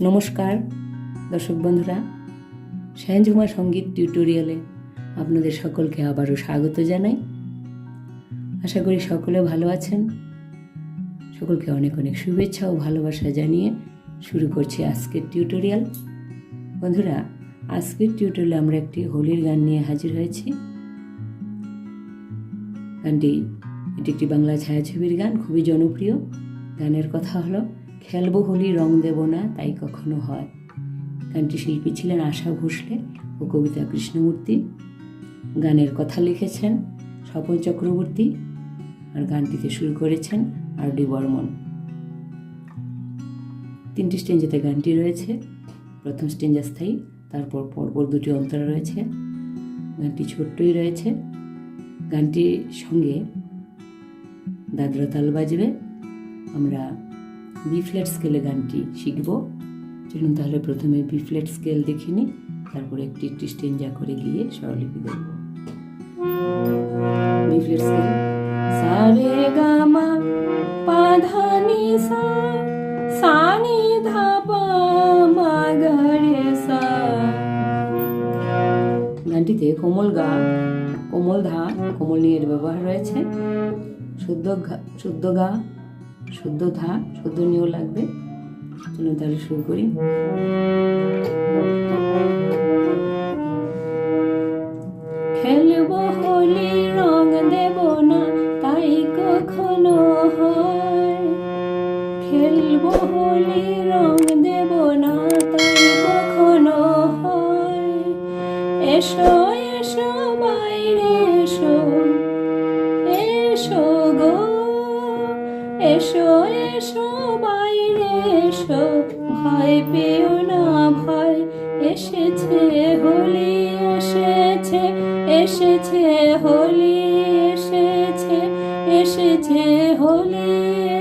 নমস্কার দর্শক বন্ধুরা, শায়নঝুমা সঙ্গীত টিউটোরিয়ালে আপনাদের সকলকে আবারও স্বাগত জানাই। আশা করি সকলে ভালো আছেন। সকলকে অনেক অনেক শুভেচ্ছা ও ভালোবাসা জানিয়ে শুরু করছি আজকের টিউটোরিয়াল। বন্ধুরা, আজকের টিউটোরিয়ালে আমরা একটি হোলির গান নিয়ে হাজির হয়েছি। এটি একটি বাংলা ছায়াছবির গান, খুবই জনপ্রিয়। গানের কথা হলো খেলবো হোলি রং দেব না তাই কখনো হয়। গানটি শিল্পী ছিলেন আশা ভোসলে ও কবিতা কৃষ্ণমূর্তি। গানের কথা লিখেছেন স্বপন চক্রবর্তী আর গানটিতে সুর করেছেন আর.ডি. বর্মন। 3টি স্টেঞ্জেতে গানটি রয়েছে। প্রথম স্টেঞ্জ স্থায়ী, তারপর পরপর 2টি অন্তরা রয়েছে। গানটি ছোট্টই রয়েছে। গানটির সঙ্গে দাদরা তাল বাজবে। আমরা বি ফ্ল্যাট স্কেলে গানটি শিখব। চলুন তাহলে প্রথমে বি ফ্ল্যাট স্কেল দেখে নিই, তারপরে একটি একটি স্টেঞ্জা করে গিয়ে স্বরলিপি দেখব। বি ফ্ল্যাট স্কেল সা রে গা মা পা ধা নি সা, সা নি ধা পা মা গা রে সা। গানটিতে কোমল গা, কোমল ধা, কোমল নিয়ের ব্যবহার রয়েছে। শুদ্ধ গা, শুদ্ধ ধা, শুদ্ধ নিয়েও লাগবে। চলুন তাহলে শুরু করি। খেলবো হোলি রং দেব না তাই কখনো হয়। খেলবো হোলি রং দেব না তাই কখনো হয়। এসো এসো বাইরে এসো, এসো গো, এসো এসো বাইরে এসো, ভয় পেও না ভয়। এসেছে হোলি এসেছে, এসেছে হোলি এসেছে, এসেছে হোলি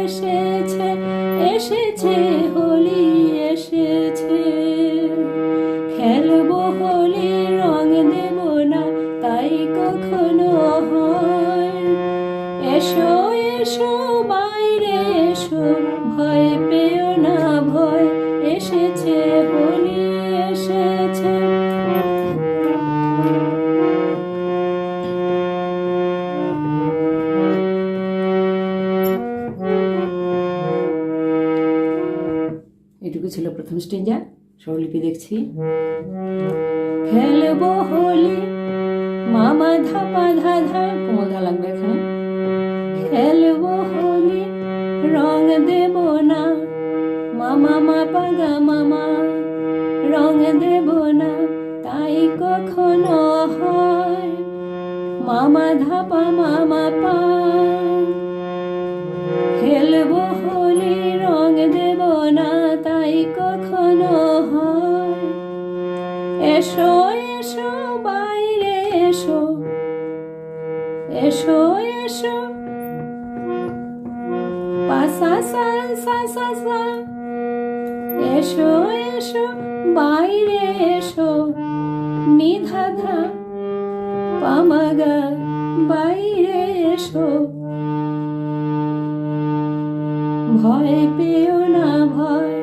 এসেছে, এসেছে হোলি এসেছে। খেলবো হোলি রং দেব না তাই কখনো হয়। এসো এসো বাইরে এসো, ভয় পেও না ভয়। এসেছে হোলি এসেছে। এটুকু ছিল প্রথম স্টেঞ্জা। স্বরলিপি দেখছি। খেলবো হোলি মামা ধা পা ধা ধা, কোমল ধা লাগবে এখানে। খেলবো হোলি রং দেব না, মামা মা পা গা মামা, রং দেব না তাই কখনো হয়। মামা ধা পা মামা পা। খেলবো হোলি রং দেব না তাই কখনো হয়। এসো এসো বাইরে এসো, এসো এসো পা সা সা সা সা সা। এসো এসো বাইরে এসো, নি ধা ধা পা মা গা, বাইরে এসো। ভয় পেও না ভয়,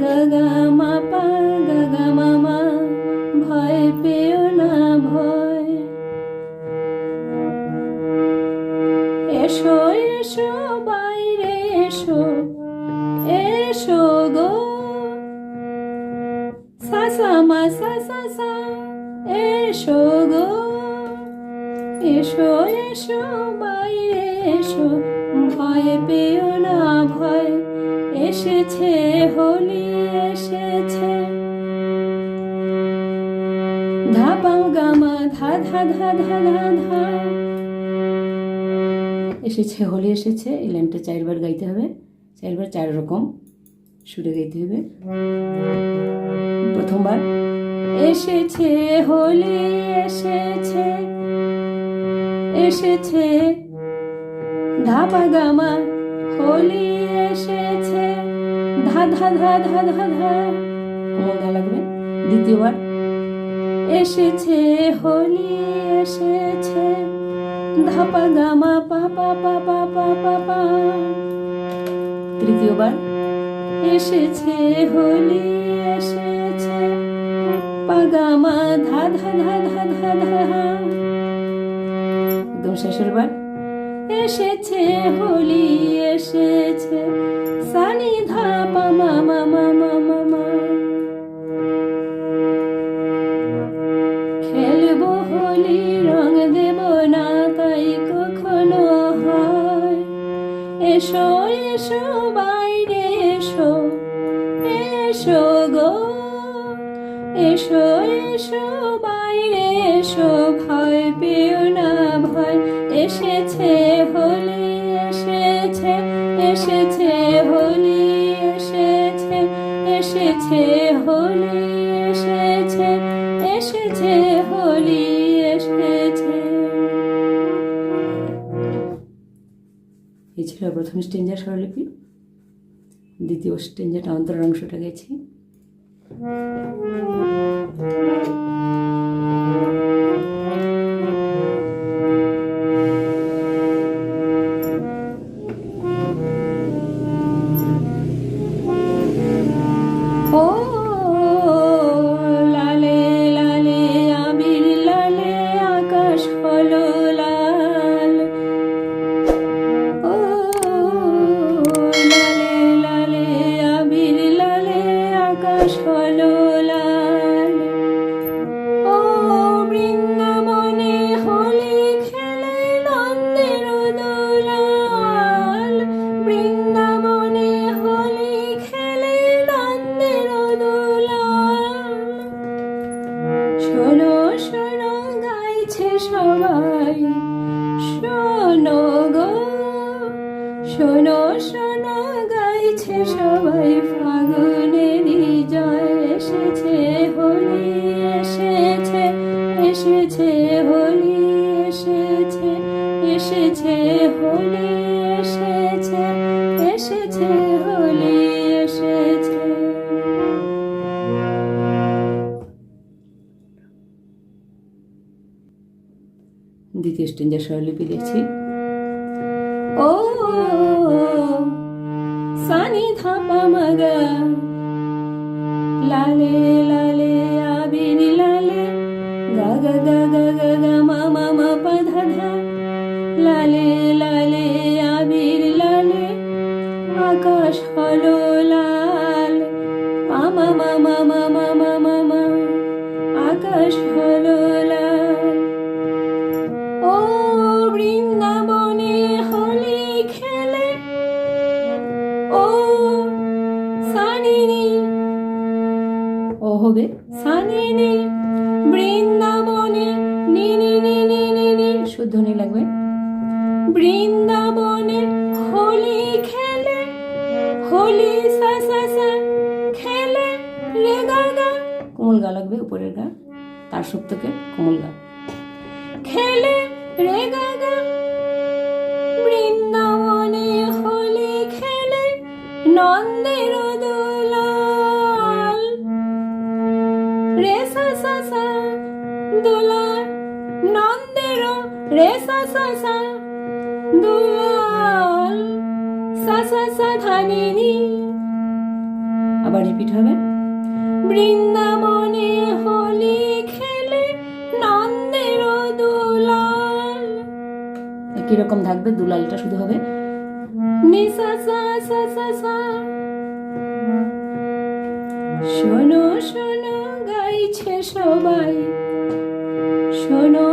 গা গা মা পা গা গা মা মা, ভয় পেও না ভয়। এসো এসো বাইরে এসো, এসো গো, সা সা মা সা সা সা। এসো গো, এসো এসো বাইরে এসো, ভয় পেও না ভয়। এসেছে হোলি এসেছে। ধা পাও গা মা ধা ধা ধা ধা ধা ধা। এসেছে হোলি এসেছে। এই লাইনটা 4বার গাইতে হবে। 4বার 4 রকম সুরে গাইতে হবে। প্রথমবার এসেছে হোলি এসেছে, এসেছে ধা পা গা মা, হোলি এসেছে, ধা ধা ধা ধা ধা ধা, কোমল ধা লাগবে। দ্বিতীয়বার এসেছে হোলি এসেছে, ধা পা গা মা পা পা পা পা পা পা পা। তৃতীয়বার এসেছে হোলি এসেছে পাগামা ধা ধা ধা ধা ধা ধা, একদম শেষের বার এসেছে হোলি এসেছে সানি ধা পা মা মা মা মা মা মা, খেলবো হোলি রং দেব না তাই কখনো হয়, এসো এসো বাইরে এসো এসো গো, এসো এসো বাইরে এসো ভয় পেও না ভয়, এসেছে হোলি এসেছে এসেছে হোলি এসেছে এসেছে হোলি এসেছে এসেছে হোলি এসেছে। এই ছিল প্রথম স্টেঞ্জার স্বরলিপি। দ্বিতীয় স্টেঞ্জারটা অন্তরের অংশটা গেছি। শোনো শোনো গাইছে সবাই, শোনো গো শোনো শোনো গাইছে সবাই, ফাগুনেরই জয় এসেছে হোলি এসেছে এসেছে হোলি এসেছে এসেছে হোলি এসেছে এসেছে হোলি এসেছে। দ্বিতীয় স্টেঞ্জার স্বরলিপি দেখছি। ও সানি ধা পা মা গা, লালে লালে আবির লালে, গা গা গা গা গা গা মা মা মা পা ধা ধা, লালে লালে আবির লালে, আকাশ হলো লাল, পা মা মা মা মা মা মা মা মা, আকাশ হলো লাল। ও বৃন্দাবনে হোলি খেলে, ও সানিনি, ও হবে সানিনি, বৃন্দাবনে নি নি নি নি নি নি, শুদ্ধ নি লাগবে, বৃন্দাবনে হোলি খেলে, হোলি সা সা সা খেলে, রে গা গা, কোমল গা লাগবে, উপরের গা তার সপ্তকে কোমল গা, খেলে রে গা গা, বৃন্দাবনে হোলি খেলে নন্দের দোলাল, রে সা সা সা দোলাল, নন্দের রে সা সা সা দোলাল, সা সা সা ধানিনি, আবার রিপিট হবে, বৃন্দাবনে হোলি খেলে নন্দের দুলাল, একই রকম থাকবে, দুলালটা শুধু হবে নি সা সা সা সা সা। শোনো শোনো গাইছে সবাই, শোনো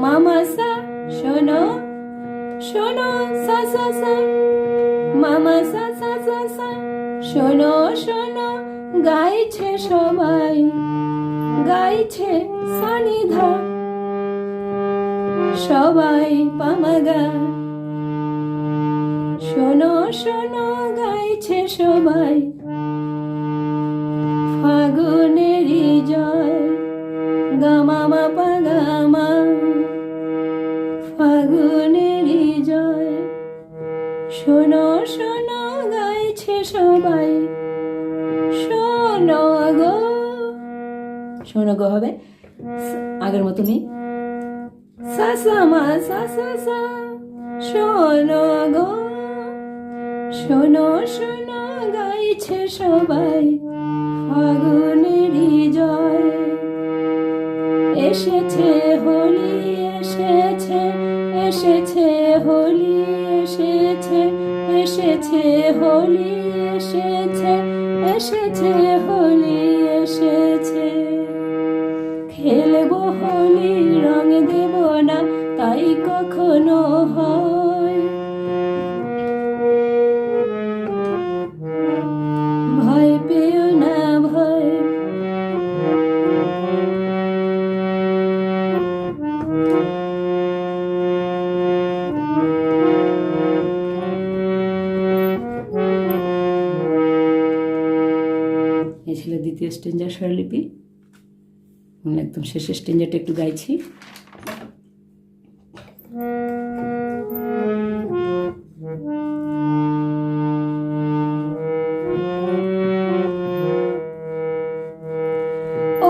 মামা সা, শোনো শোনো সা সা সা, মামা সা সা সা সা, শোনো শোনো গাইছে সবাই, গাইছে সানিধা সবাই পামাগা, শোনো শোনো গাইছে সবাই, ফাগুনেরই জয় গামা মা পা গামা, ফাগুনেরই জয়, শোনো শোনো গাইছে সবাই, শোনো গো, শোনো গো হবে আগের মতনই, সা সা মা সা সা সা, শোনো গো শোনো শোনো গাইছে সবাই ফাগুনেরই জয়। এসেছে হোলি এসেছে, এসেছে হোলি এসেছে, এসেছে হোলি এসেছে, এসেছে হোলি এসেছে। খেলবো হোলি রং দেব না তাই কখনো হয়, ভয় পেও না ভয়। এই ছিল দ্বিতীয় স্ট্যাঞ্জার স্বরলিপি। একদম শেষের স্ট্যাঞ্জারটা একটু গাইছি।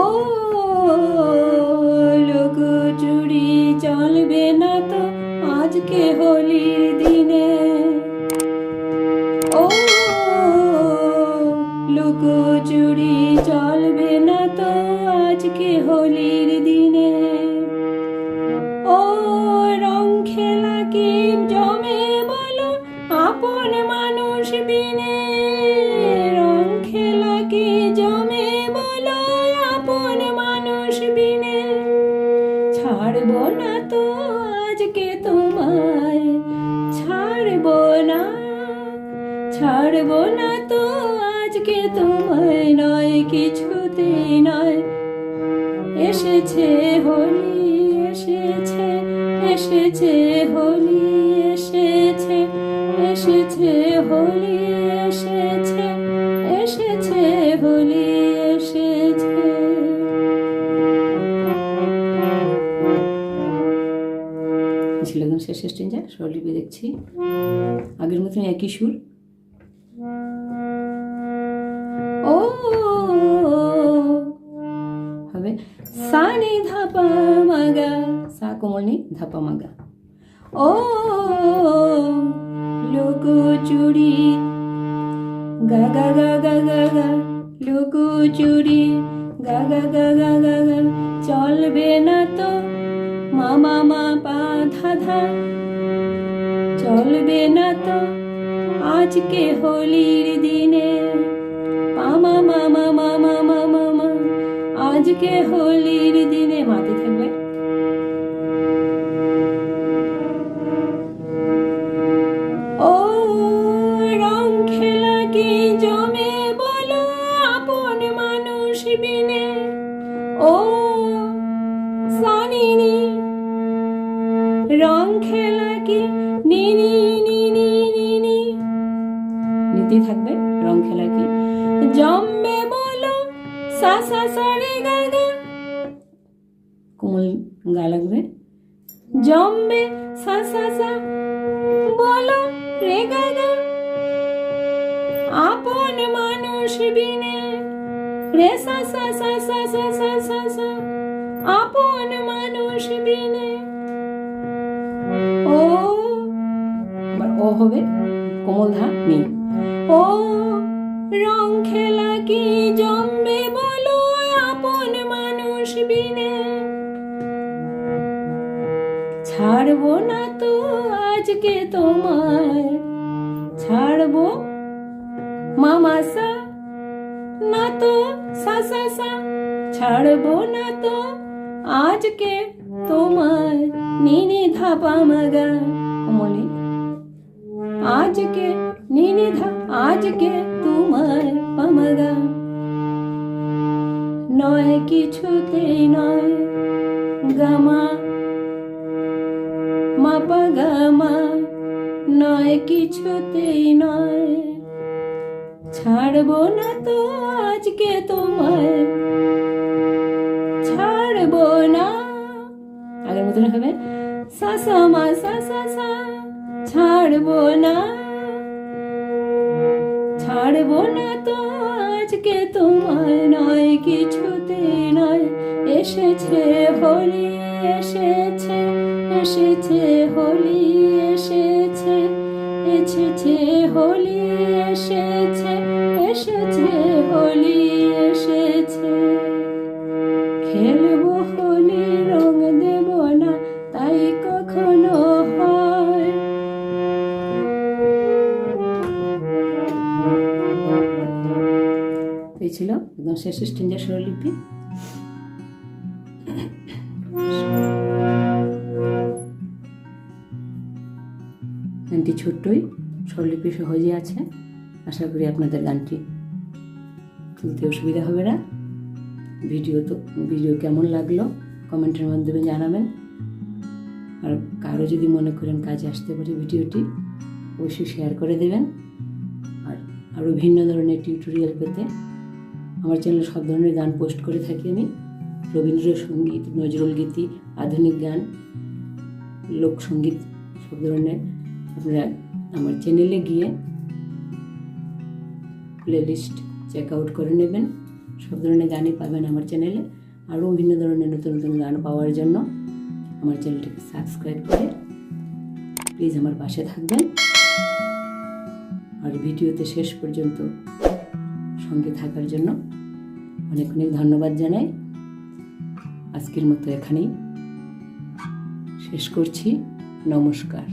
ও লুকোচুরি চলবে না তো আজকে হোলির দিনে, ও লুকোচুরি চলবে না তো আজকে হোলির দিনে। ও রং খেলা কি জমে বলো আপন মানুষ বিনে, রং খেলা কি জমে বলো আপন মানুষ বিনে। ছাড়বো না তো আজকে তোমায়, ছাড়বো না, ছাড়বো না তো আজকে তোমায়, নয় কিছুতেই নয়। এসেছে হোলি এসেছে, এসেছে হোলি এসেছে, এসেছে হোলি এসেছে, এসেছে হোলি এসেছে। ছিল একদম শেষের স্ট্যাঞ্জার স্বরলিপি দেখছি। আগের মতন একই সুর। ও হবে সা নি ধা পা মা গা, সা কোমল নি ধা পা মা গা। ও লুকোচুরি গা গা গা গা গা গা, লুকোচুরি গা গা গা গা গা গা। চলবে না তো মা মা মা পা ধা ধা, চলবে না তো আজকে হোলির দিনে। পা মা মা মা মা মা মা মা মা, আজকে হোলির দিনে। মাতে থাকবে। ও রং খেলা কি জমে বলো আপন মানুষ বিনে, ও সানিনি রং খেলা কি নিনি নিনি নিনি, নিতে থাকবে রং খেলা কি জমবে বলো সা সা সা রে গা গা, কোমল গা লাগবে। জমবে সা সা সা বলো রে গা গা, আপন মানুষ বিনে। রে সা সা সা সা সা সা সা সা, আপন মানুষ বিনে। ও ও হবে কোমল ধা নি। ও রং খেলা কি জমবে বলো আপন মানুষ বিনে। ছাড়বো না তো আজকে তোমায়, ছাড়বো মামা সা না তো সা সা সা, ছাড়বো না তো আজকে তোমায়। নিনি ধা পা মা গা কোমলে, আজকে নিনি ধা, আজকে তোমায় পা মা গা। নয় কিছুতেই নয় গামা মা পা গা মা, নয় কিছুতেই নয়। ছাড়বো না তো আজকে তোমায়, ছাড়বো না। আগের মতন হবে সা সা মা সা সা সা, ছাড়বো না, ছাড়বো না তো আজকে তোমায়, নয় কিছুতেই নয়। এসেছে হোলি এসেছে, এসেছে হোলি এসেছে, এসেছে হোলি এসেছে, এসেছে হোলি এসেছে, খেলবো হোলি রং দেব না তাই কখনো হয়। এই ছিল একদম শেষ স্ট্যান্ডার স্বরলিপি। গানটি ছোট্টই, স্বরলিপি সহজে আছে। আশা করি আপনাদের গানটি তুলতে অসুবিধা হবে না। ভিডিও কেমন লাগলো কমেন্টের মাধ্যমে জানাবেন। আর কারো যদি মনে করেন কাজে আসতে পারে ভিডিওটি, অবশ্যই শেয়ার করে দেবেন। আর আরও ভিন্ন ধরনের টিউটোরিয়াল পেতে আমার চ্যানেলে সব ধরনের গান পোস্ট করে থাকি আমি। রবীন্দ্রসঙ্গীত, নজরুলগীতি, আধুনিক গান, লোকসঙ্গীত, সব ধরনের। আপনারা আমার চ্যানেলে গিয়ে প্লেলিস্ট চেক আউট করে নেবেন। সব ধরনের গানই পাবেন আমার চ্যানেলে। আরও বিভিন্ন ধরনের নতুন নতুন গান পাওয়ার জন্য আমার চ্যানেলটিকে সাবস্ক্রাইব করে প্লিজ আমার পাশে থাকবেন। আর ভিডিওতে শেষ পর্যন্ত সঙ্গে থাকার জন্য অনেক অনেক ধন্যবাদ জানাই। আজকের মতো এখানেই শেষ করছি। নমস্কার।